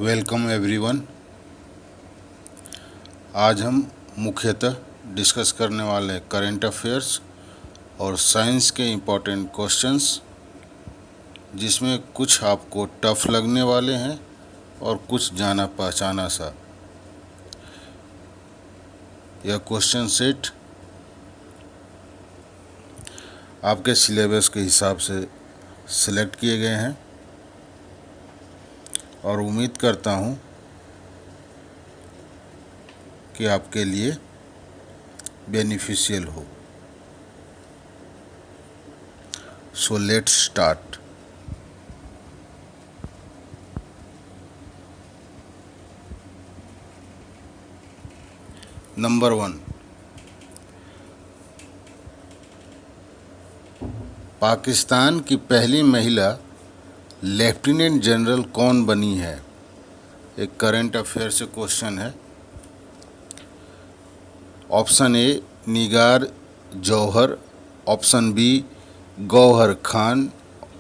Welcome everyone. आज हम मुख्यतः डिस्कस करने वाले करंट अफेयर्स और साइंस के इम्पोर्टेंट क्वेश्चंस, जिसमें कुछ आपको टफ लगने वाले हैं और कुछ जाना पहचाना सा। यह क्वेश्चन सेट आपके सिलेबस के हिसाब से सिलेक्ट किए गए हैं और उम्मीद करता हूँ कि आपके लिए बेनिफिशियल हो। So let's start. Number 1, Pakistan की पहली महिला लेफ्टिनेंट जनरल कौन बनी है? एक करंट अफेयर से क्वेश्चन है। Option A Nigar Johar, option B Gohar Khan,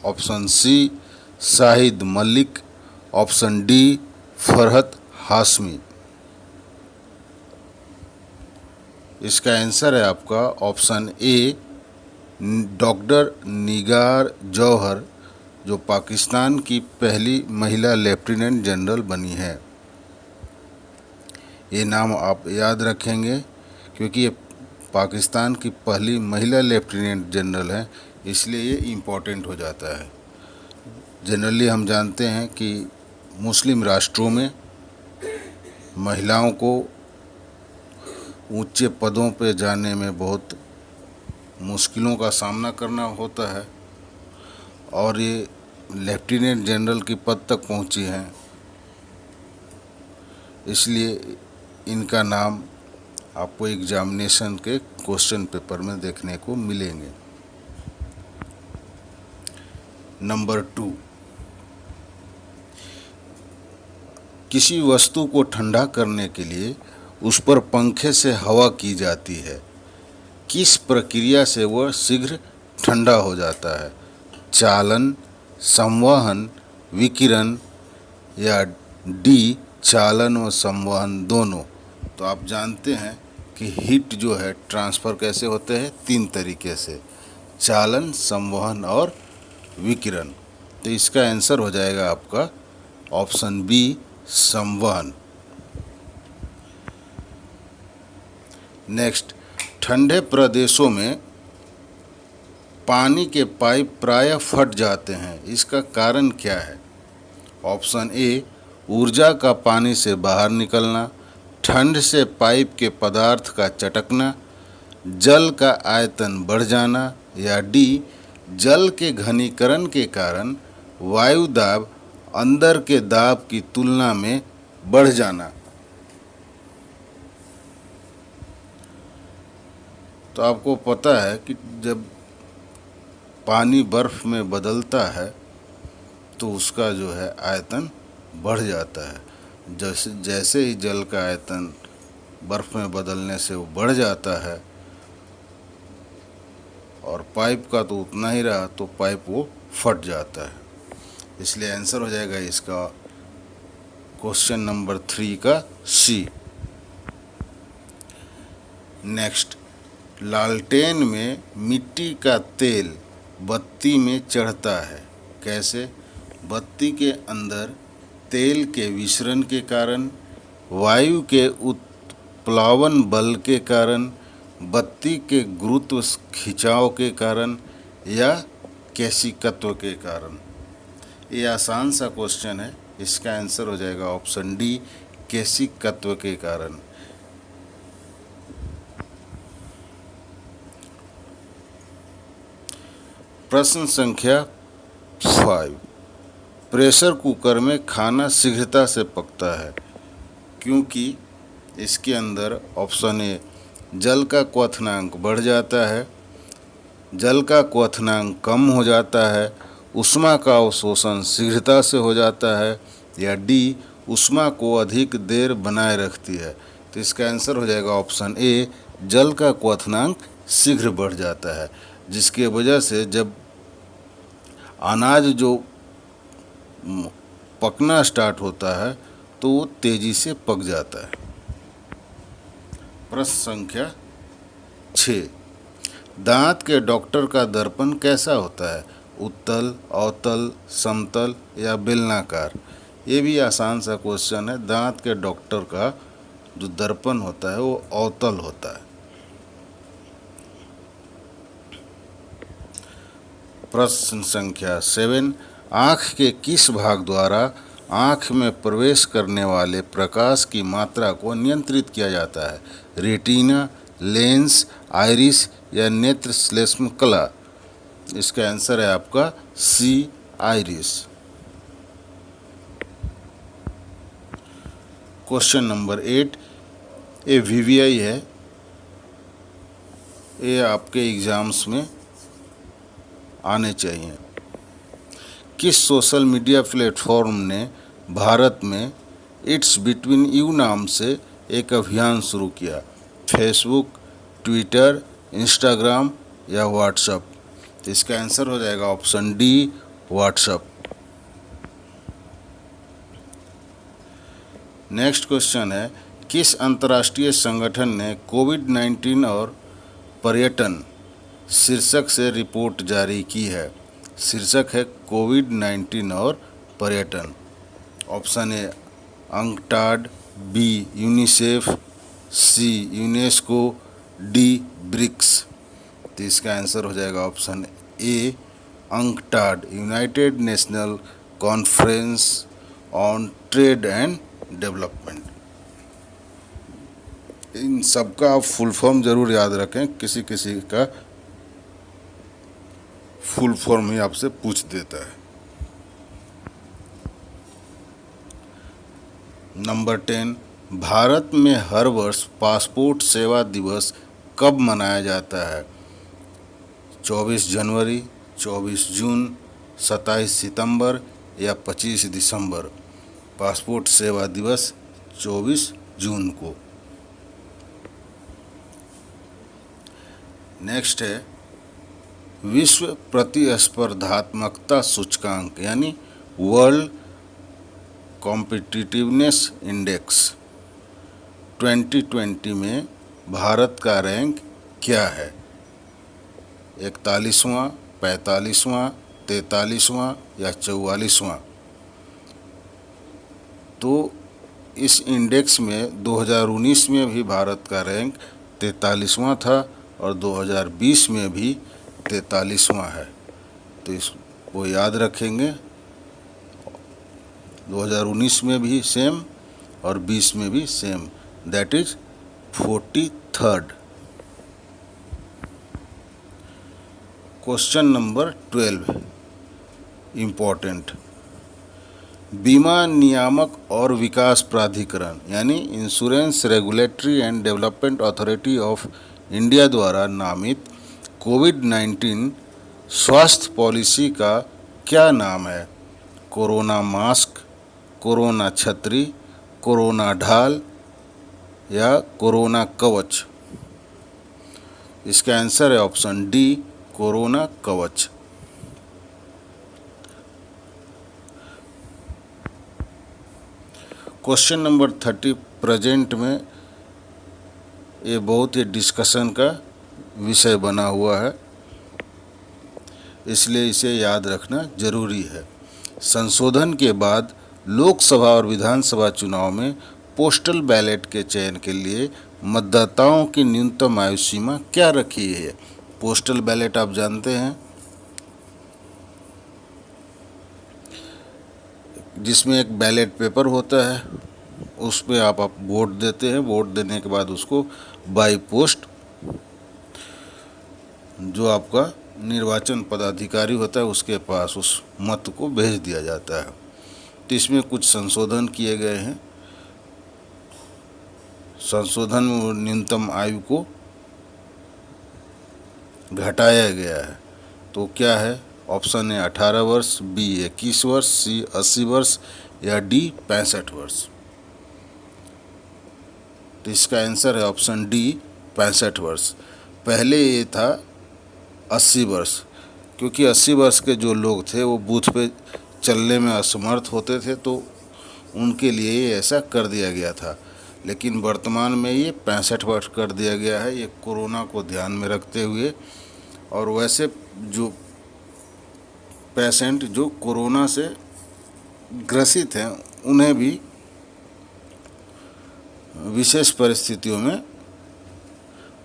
option C Shahid Malik, option D Farhat Hashmi. इसका आंसर है आपका ऑप्शन ए डॉक्टर निगार जौहर, जो पाकिस्तान की पहली महिला लेफ्टिनेंट जनरल बनी है। ये नाम आप याद रखेंगे क्योंकि ये पाकिस्तान की पहली महिला लेफ्टिनेंट जनरल है, इसलिए ये इम्पोर्टेंट हो जाता है। जनरली हम जानते हैं कि मुस्लिम राष्ट्रों में महिलाओं को ऊंचे पदों पर जाने में बहुत मुश्किलों का सामना करना होता है और ये लेफ्टिनेंट जनरल की पद तक पहुंची हैं, इसलिए इनका नाम आपको एग्जामिनेशन के क्वेश्चन पेपर में देखने को मिलेंगे। नंबर 2, किसी वस्तु को ठंडा करने के लिए उस पर पंखे से हवा की जाती है। किस प्रक्रिया से वह शीघ्र ठंडा हो जाता है? चालन, संवहन, विकिरण या डी चालन व संवहन दोनों? तो आप जानते हैं कि हीट जो है ट्रांसफ़र कैसे होते हैं? 3 तरीके से, चालन, संवहन और विकिरण। तो इसका आंसर हो जाएगा आपका ऑप्शन बी संवहन। नेक्स्ट, ठंडे प्रदेशों में पानी के पाइप प्रायः फट जाते हैं, इसका कारण क्या है? ऑप्शन ए ऊर्जा का पानी से बाहर निकलना, ठंड से पाइप के पदार्थ का चटकना, जल का आयतन बढ़ जाना, या डी जल के घनीकरण के कारण वायु दाब अंदर के दाब की तुलना में बढ़ जाना। तो आपको पता है कि जब पानी बर्फ़ में बदलता है तो उसका जो है आयतन बढ़ जाता है। जैसे जैसे ही जल का आयतन बर्फ़ में बदलने से वो बढ़ जाता है और पाइप का तो उतना ही रहा, तो पाइप वो फट जाता है। इसलिए आंसर हो जाएगा इसका क्वेश्चन नंबर 3 का सी। नेक्स्ट, लालटेन में मिट्टी का तेल बत्ती में चढ़ता है, कैसे? बत्ती के अंदर तेल के विसरण के कारण, वायु के उत्प्लावन बल के कारण, बत्ती के गुरुत्व खिंचाव के कारण, या केशिकत्व के कारण? ये आसान सा क्वेश्चन है, इसका आंसर हो जाएगा ऑप्शन डी केशिकत्व के कारण। प्रश्न संख्या 5, प्रेशर कुकर में खाना शीघ्रता से पकता है क्योंकि इसके अंदर ऑप्शन ए जल का क्वथनांक बढ़ जाता है, जल का क्वथनांक कम हो जाता है, ऊष्मा का अवशोषण शीघ्रता से हो जाता है, या डी ऊष्मा को अधिक देर बनाए रखती है। तो इसका आंसर हो जाएगा ऑप्शन ए जल का क्वथनांक शीघ्र बढ़ जाता है, जिसकी वजह से जब अनाज जो पकना स्टार्ट होता है तो वो तेजी से पक जाता है। प्रश्न संख्या 6, दांत के डॉक्टर का दर्पण कैसा होता है? उत्तल, अवतल, समतल या बेलनाकार? ये भी आसान सा क्वेश्चन है। दांत के डॉक्टर का जो दर्पण होता है वो अवतल होता है। प्रश्न संख्या 7, आँख के किस भाग द्वारा आँख में प्रवेश करने वाले प्रकाश की मात्रा को नियंत्रित किया जाता है? रेटिना, लेंस, आइरिस या नेत्र श्लेष्म कला? इसका आंसर है आपका सी, आइरिस। क्वेश्चन नंबर 8, ये वीवीआई है, ये आपके एग्जाम्स में आने चाहिए। किस सोशल मीडिया प्लेटफॉर्म ने भारत में इट्स बिटवीन यू नाम से एक अभियान शुरू किया? फेसबुक, ट्विटर, इंस्टाग्राम या व्हाट्सएप? तो इसका आंसर हो जाएगा option D, WhatsApp. Next question है, किस अंतर्राष्ट्रीय संगठन ने कोविड-19 और पर्यटन शीर्षक से रिपोर्ट जारी की है? शीर्षक है कोविड-19 और पर्यटन। Option A UNCTAD, B UNICEF, C UNESCO, D BRICS? तो इसका आंसर हो जाएगा option A UNCTAD, United National Conference on Trade and Development. इन सब का आप फुल फॉर्म ज़रूर याद रखें, किसी किसी का फुल फॉर्म ही आपसे पूछ देता है। नंबर 10, भारत में हर वर्ष पासपोर्ट सेवा दिवस कब मनाया जाता है? 24 जनवरी, 24 जून, 27 सितंबर या 25 दिसंबर? पासपोर्ट सेवा दिवस 24 जून को। नेक्स्ट है, विश्व प्रतिस्पर्धात्मकता सूचकांक यानी वर्ल्ड कॉम्पिटिटिवनेस इंडेक्स 2020 में भारत का रैंक क्या है? 41वां, 45वां, 43वां या 44वां? तो इस इंडेक्स में 2019 में भी भारत का रैंक 43वां था और 2020 में भी 43वां है। तो इसको याद रखेंगे, 2019 में भी सेम और 20 में भी same, that is 43rd। Question number 12 important, बीमा नियामक और विकास प्राधिकरण यानी insurance regulatory and development authority of India द्वारा नामित कोविड-19 स्वास्थ्य पॉलिसी का क्या नाम है? कोरोना मास्क, कोरोना छतरी, कोरोना ढाल या कोरोना कवच? इसका आंसर है ऑप्शन डी, कोरोना कवच। क्वेश्चन नंबर 30 प्रेजेंट में ये बहुत ही डिस्कशन का विषय बना हुआ है, इसलिए इसे याद रखना जरूरी है। संशोधन के बाद लोकसभा और विधानसभा चुनाव में पोस्टल बैलेट के चयन के लिए मतदाताओं की न्यूनतम आयु सीमा क्या रखी है? पोस्टल बैलेट आप जानते हैं, जिसमें एक बैलेट पेपर होता है, उस पे आप वोट देते हैं, वोट देने के बाद उसको बाई पोस्ट जो आपका निर्वाचन पदाधिकारी होता है उसके पास उस मत को भेज दिया जाता है। तो इसमें कुछ संशोधन किए गए हैं। संशोधन में न्यूनतम आयु को घटाया गया है। तो क्या है? ऑप्शन ए 18 वर्ष, बी 21 वर्ष, सी 80 वर्ष या डी 65 वर्ष? तो इसका आंसर है ऑप्शन डी 65 वर्ष। पहले ये था 80 वर्ष, क्योंकि 80 वर्ष के जो लोग थे वो बूथ पे चलने में असमर्थ होते थे, तो उनके लिए ये ऐसा कर दिया गया था, लेकिन वर्तमान में ये 65 वर्ष कर दिया गया है, ये कोरोना को ध्यान में रखते हुए। और वैसे जो पेशेंट जो कोरोना से ग्रसित हैं उन्हें भी विशेष परिस्थितियों में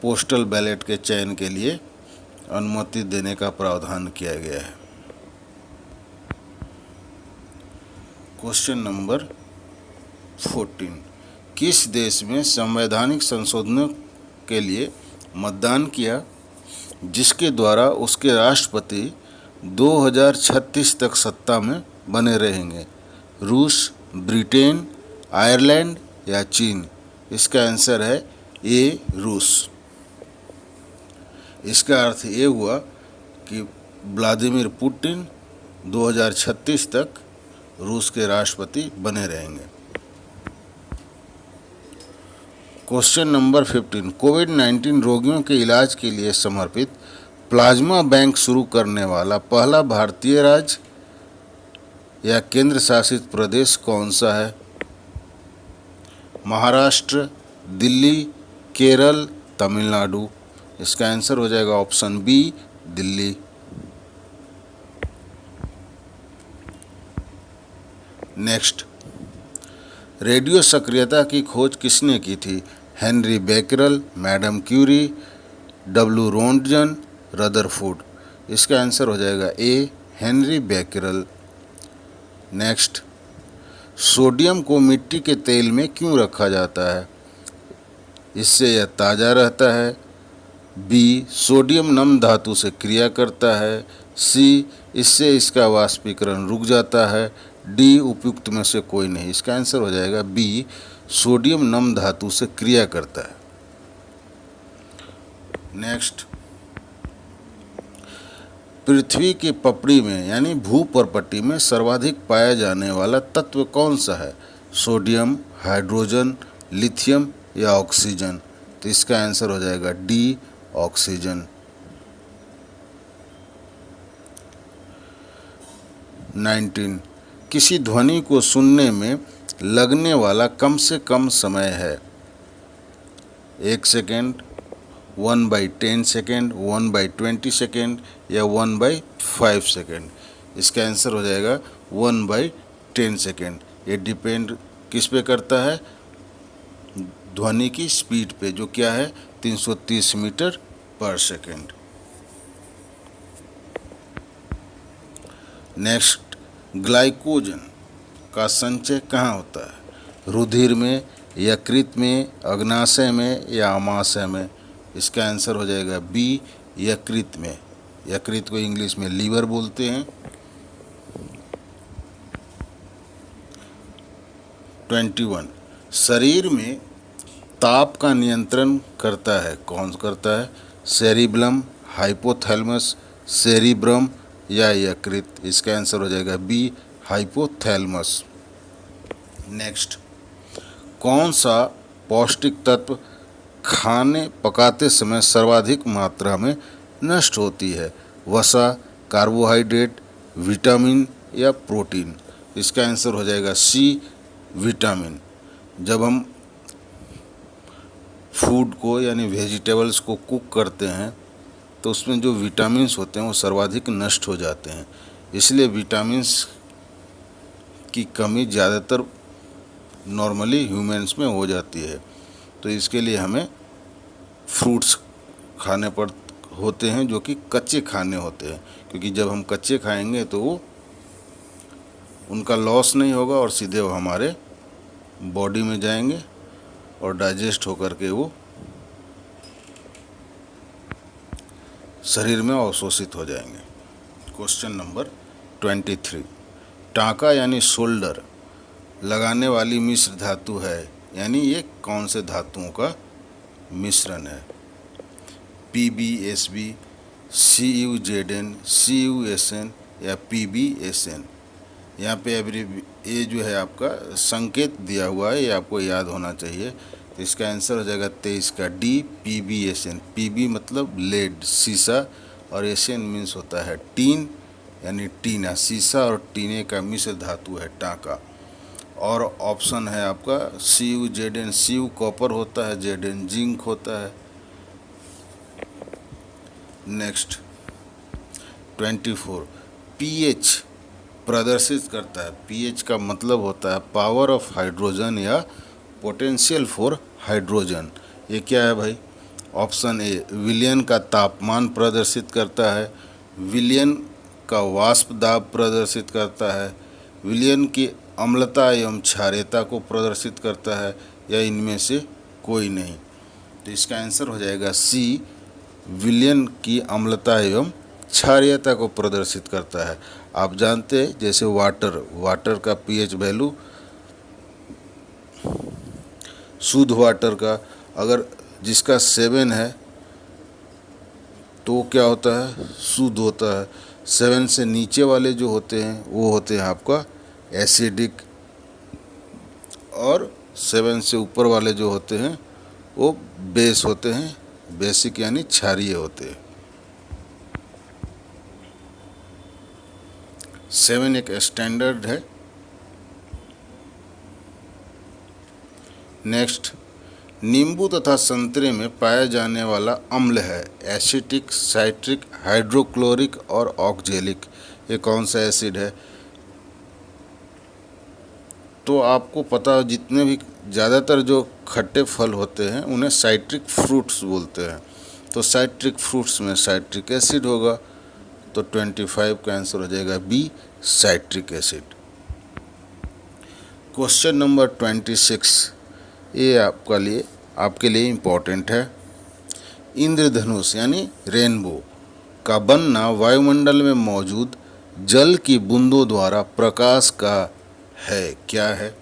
पोस्टल बैलेट के चयन के लिए अनुमति देने का प्रावधान किया गया है। क्वेश्चन नंबर 14, किस देश में संवैधानिक संशोधनों के लिए मतदान किया जिसके द्वारा उसके राष्ट्रपति 2036 तक सत्ता में बने रहेंगे? रूस, ब्रिटेन, आयरलैंड या चीन? इसका आंसर है ए, रूस। इसका अर्थ ये हुआ कि व्लादिमीर पुतिन 2036 तक रूस के राष्ट्रपति बने रहेंगे। क्वेश्चन नंबर 15, कोविड-19 रोगियों के इलाज के लिए समर्पित प्लाज्मा बैंक शुरू करने वाला पहला भारतीय राज्य या केंद्र शासित प्रदेश कौन सा है? महाराष्ट्र, दिल्ली, केरल, तमिलनाडु? इसका आंसर हो जाएगा option B, Delhi. Next, radio सक्रियता की खोज किसने की थी? Henri Becquerel, madam Curie, W Roentgen, Rutherford? इसका आंसर हो जाएगा A, Henri Becquerel. Next, sodium को मिट्टी के तेल में क्यों रखा जाता है? इससे यह ताज़ा रहता है। बी, सोडियम नम धातु से क्रिया करता है। सी, इससे इसका वाष्पीकरण रुक जाता है। डी, उपयुक्त में से कोई नहीं। इसका आंसर हो जाएगा बी, सोडियम नम धातु से क्रिया करता है। नेक्स्ट, पृथ्वी की पपड़ी में यानी भूपर्पटी में सर्वाधिक पाया जाने वाला तत्व कौन सा है? सोडियम, हाइड्रोजन, लिथियम या ऑक्सीजन? तो इसका आंसर हो जाएगा डी, ऑक्सीजन। 19, किसी ध्वनि को सुनने में लगने वाला कम से कम समय है? 1 सेकेंड, 1/10 सेकेंड, 1/20 सेकेंड या 1/5 सेकेंड? इसका आंसर हो जाएगा 1/10 सेकेंड। ये डिपेंड किस पे करता है? ध्वनि की स्पीड पे, जो क्या है 330 मीटर पर सेकेंड। नेक्स्ट, ग्लाइकोजन का संचय कहाँ होता है? रुधिर में, यकृत में, अग्नाशय में या आमाशय में? इसका आंसर हो जाएगा बी, यकृत में। यकृत को इंग्लिश में लीवर बोलते हैं। 21, शरीर में ताप का नियंत्रण करता है, कौन करता है? सेरिब्लम, हाइपोथैलेमस, सेरिब्रम या यकृत? इसका आंसर हो जाएगा बी, हाइपोथैलेमस। नेक्स्ट, कौन सा पौष्टिक तत्व खाने पकाते समय सर्वाधिक मात्रा में नष्ट होती है? वसा, कार्बोहाइड्रेट, विटामिन या प्रोटीन? इसका आंसर हो जाएगा सी, विटामिन। जब हम फूड को यानी वेजिटेबल्स को कुक करते हैं तो उसमें जो विटामिन्स होते हैं वो सर्वाधिक नष्ट हो जाते हैं, इसलिए विटामिन्स की कमी ज़्यादातर नॉर्मली ह्यूमंस में हो जाती है। तो इसके लिए हमें फ्रूट्स खाने पड़ होते हैं जो कि कच्चे खाने होते हैं, क्योंकि जब हम कच्चे खाएंगे तो वो उनका लॉस नहीं होगा और सीधे वो हमारे बॉडी में जाएंगे और डाइजेस्ट होकर के वो शरीर में अवशोषित हो जाएंगे। क्वेश्चन नंबर 23, टाँका यानी शोल्डर लगाने वाली मिश्र धातु है, यानी ये कौन से धातुओं का मिश्रण है? PbSb, CuZn, CuSn या PbSn? यहाँ पे ये जो है आपका संकेत दिया हुआ है, ये आपको याद होना चाहिए। तो इसका आंसर हो जाएगा 23 का डी, PbSn। Pb मतलब लेड, सीसा, और Sn मीन्स होता है टीन यानी टीना। सीसा और टीने का मिश्र धातु है टाँका। और ऑप्शन है आपका Cu Zn। Cu कॉपर होता है, Zn जिंक होता है। नेक्स्ट 24 pH प्रदर्शित करता है। pH का मतलब होता है पावर ऑफ हाइड्रोजन या पोटेंशियल फॉर हाइड्रोजन। ये क्या है भाई? ऑप्शन ए विलयन का तापमान प्रदर्शित करता है, विलयन का वाष्प दाब प्रदर्शित करता है, विलयन की अम्लता एवं क्षारीयता को प्रदर्शित करता है, या इनमें से कोई नहीं। तो इसका आंसर हो जाएगा सी, विलयन की अम्लता एवं क्षारीयता को प्रदर्शित करता है। आप जानते हैं जैसे वाटर का पीएच वैल्यू, शुद्ध वाटर का अगर जिसका 7 है तो क्या होता है? शुद्ध होता है। 7 से नीचे वाले जो होते हैं वो होते हैं आपका एसिडिक, और 7 से ऊपर वाले जो होते हैं वो बेस होते हैं, बेसिक यानी क्षारीय होते हैं। 7 एक स्टैंडर्ड है। नेक्स्ट, नींबू तथा संतरे में पाया जाने वाला अम्ल है एसिटिक, साइट्रिक, हाइड्रोक्लोरिक और ऑक्जेलिक। ये कौन सा एसिड है? तो आपको पता, जितने भी ज़्यादातर जो खट्टे फल होते हैं उन्हें साइट्रिक फ्रूट्स बोलते हैं। तो साइट्रिक फ्रूट्स में साइट्रिक एसिड होगा। तो 25 का आंसर हो जाएगा B, citric acid. Question number 26, ये आपके लिए इम्पोर्टेंट है। इंद्रधनुष यानी रेनबो का बनना वायुमंडल में मौजूद जल की बूंदों द्वारा प्रकाश का है, क्या है?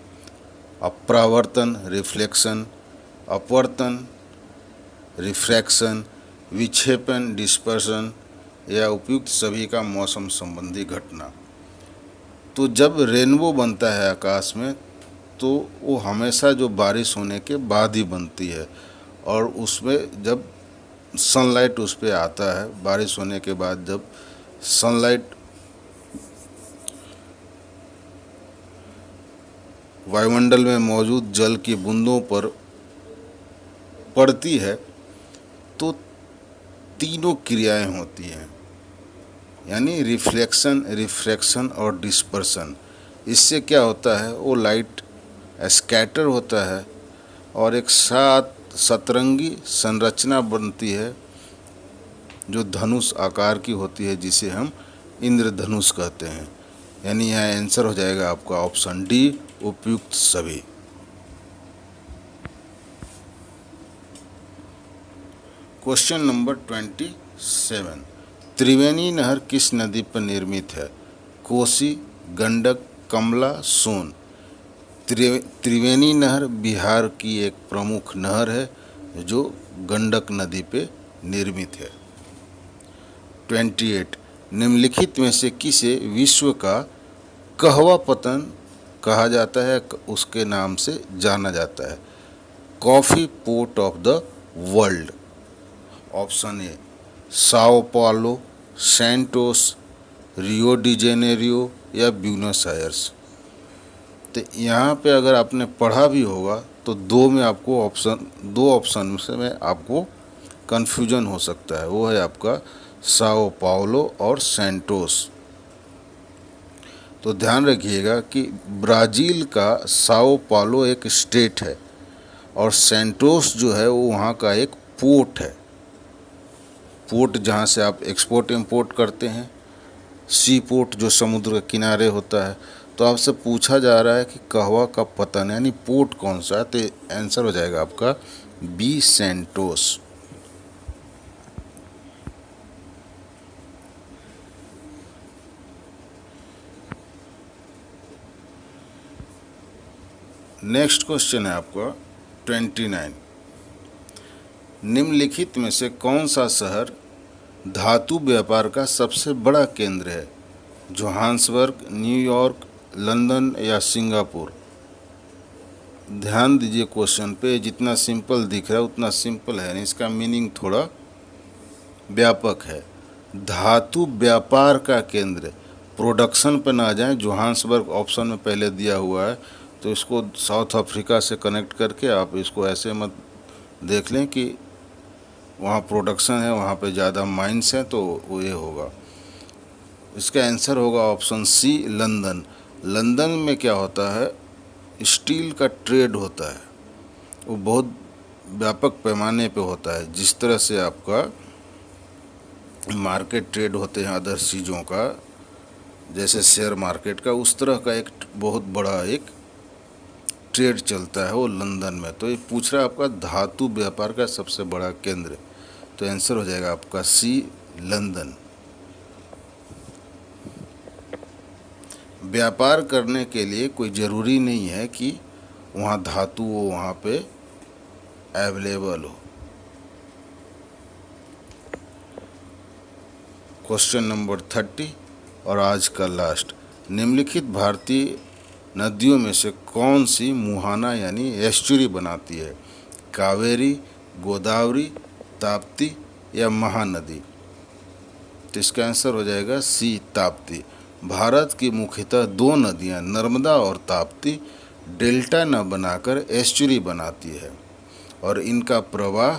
अपरावर्तन रिफ्लेक्शन, अपवर्तन रिफ्रैक्शन, विक्षेपण डिस्पर्शन, या उपयुक्त सभी का मौसम संबंधी घटना। तो जब रेनबो बनता है आकाश में तो वो हमेशा जो बारिश होने के बाद ही बनती है, और उसमें जब सनलाइट उस पर आता है, बारिश होने के बाद जब सनलाइट वायुमंडल में मौजूद जल की बूंदों पर पड़ती है तो तीनों क्रियाएं होती हैं, यानी रिफ्लेक्शन, रिफ्रैक्शन और डिस्पर्सन। इससे क्या होता है? वो लाइट स्कैटर होता है और एक सतरंगी संरचना बनती है जो धनुष आकार की होती है, जिसे हम इंद्रधनुष कहते हैं। यानी यहाँ आंसर हो जाएगा आपका ऑप्शन डी, उपयुक्त सभी। क्वेश्चन नंबर 27, त्रिवेणी नहर किस नदी पर निर्मित है? कोसी, गंडक, कमला, सोन। त्रिवेणी नहर बिहार की एक प्रमुख नहर है जो गंडक नदी पे निर्मित है। 28, निम्नलिखित में से किसे विश्व का कहवा पतन कहा जाता है, उसके नाम से जाना जाता है? Coffee port of the world. Option A Sao Paulo, Santos, Rio de Janeiro या ब्यूनस आयर्स। तो यहाँ पे अगर आपने पढ़ा भी होगा तो दो ऑप्शन में आपको कन्फ्यूजन हो सकता है। वो है आपका साओ पाउलो और सैंटोस। तो ध्यान रखिएगा कि ब्राज़ील का साओ पाउलो एक स्टेट है और सैंटोस जो है वो वहाँ का एक पोर्ट है, पोर्ट जहाँ से आप एक्सपोर्ट इंपोर्ट करते हैं, सी पोर्ट जो समुद्र के किनारे होता है। तो आपसे पूछा जा रहा है कि कहवा का पतन यानी पोर्ट कौन सा है, तो आंसर हो जाएगा आपका बी, सैंटोस। नेक्स्ट क्वेश्चन है आपका 29, निम्नलिखित में से कौन सा शहर धातु व्यापार का सबसे बड़ा केंद्र है? जोहान्सबर्ग, न्यूयॉर्क, लंदन या सिंगापुर। ध्यान दीजिए क्वेश्चन पे, जितना सिंपल दिख रहा है उतना सिंपल है नहीं, इसका मीनिंग थोड़ा व्यापक है। धातु व्यापार का केंद्र, प्रोडक्शन पे ना जाएं। जोहान्सबर्ग ऑप्शन में पहले दिया हुआ है तो इसको साउथ अफ्रीका से कनेक्ट करके आप इसको ऐसे मत देख लें कि वहाँ प्रोडक्शन है, वहाँ पे ज़्यादा माइंस हैं, तो वो ये होगा। इसका आंसर होगा ऑप्शन सी, लंदन। लंदन में क्या होता है, स्टील का ट्रेड होता है, वो बहुत व्यापक पैमाने पे होता है। जिस तरह से आपका मार्केट ट्रेड होते हैं अदर चीज़ों का, जैसे शेयर मार्केट का, उस तरह का एक बहुत बड़ा एक ट्रेड चलता है वो लंदन में। तो ये पूछ रहा है आपका धातु व्यापार का सबसे बड़ा केंद्र, तो आंसर हो जाएगा आपका सी, लंदन। व्यापार करने के लिए कोई ज़रूरी नहीं है कि वहाँ धातु वो वहाँ पे अवेलेबल हो। क्वेश्चन नंबर 30 और आज का लास्ट, निम्नलिखित भारतीय नदियों में से कौन सी मुहाना यानी एस्चुरी बनाती है? कावेरी, गोदावरी, ताप्ती या महानदी? तो इसका आंसर हो जाएगा सी, ताप्ती। भारत की मुख्यतः दो नदियां नर्मदा और ताप्ती डेल्टा न बनाकर एस्चुरी बनाती है और इनका प्रवाह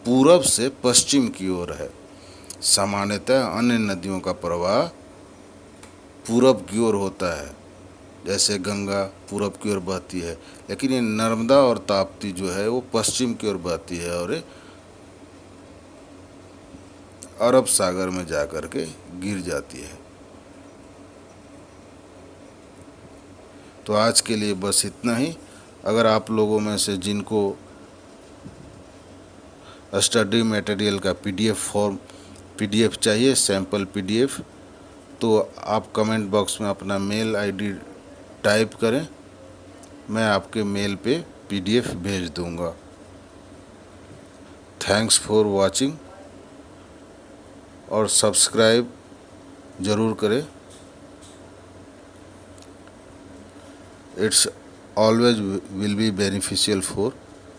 पूरब से पश्चिम की ओर है। सामान्यतः अन्य नदियों का प्रवाह पूरब की ओर होता है, जैसे गंगा पूरब की ओर बहती है, लेकिन ये नर्मदा और ताप्ती जो है वो पश्चिम की ओर बहती है और अरब सागर में जाकर के गिर जाती है। तो आज के लिए बस इतना ही। अगर आप लोगों में से जिनको स्टडी मटेरियल का पीडीएफ चाहिए, सैम्पल पीडीएफ, तो आप कमेंट बॉक्स में अपना मेल आईडी टाइप करें, मैं आपके मेल पे पीडीएफ भेज दूंगा। थैंक्स फॉर वाचिंग और सब्सक्राइब ज़रूर करें। It's always will be beneficial for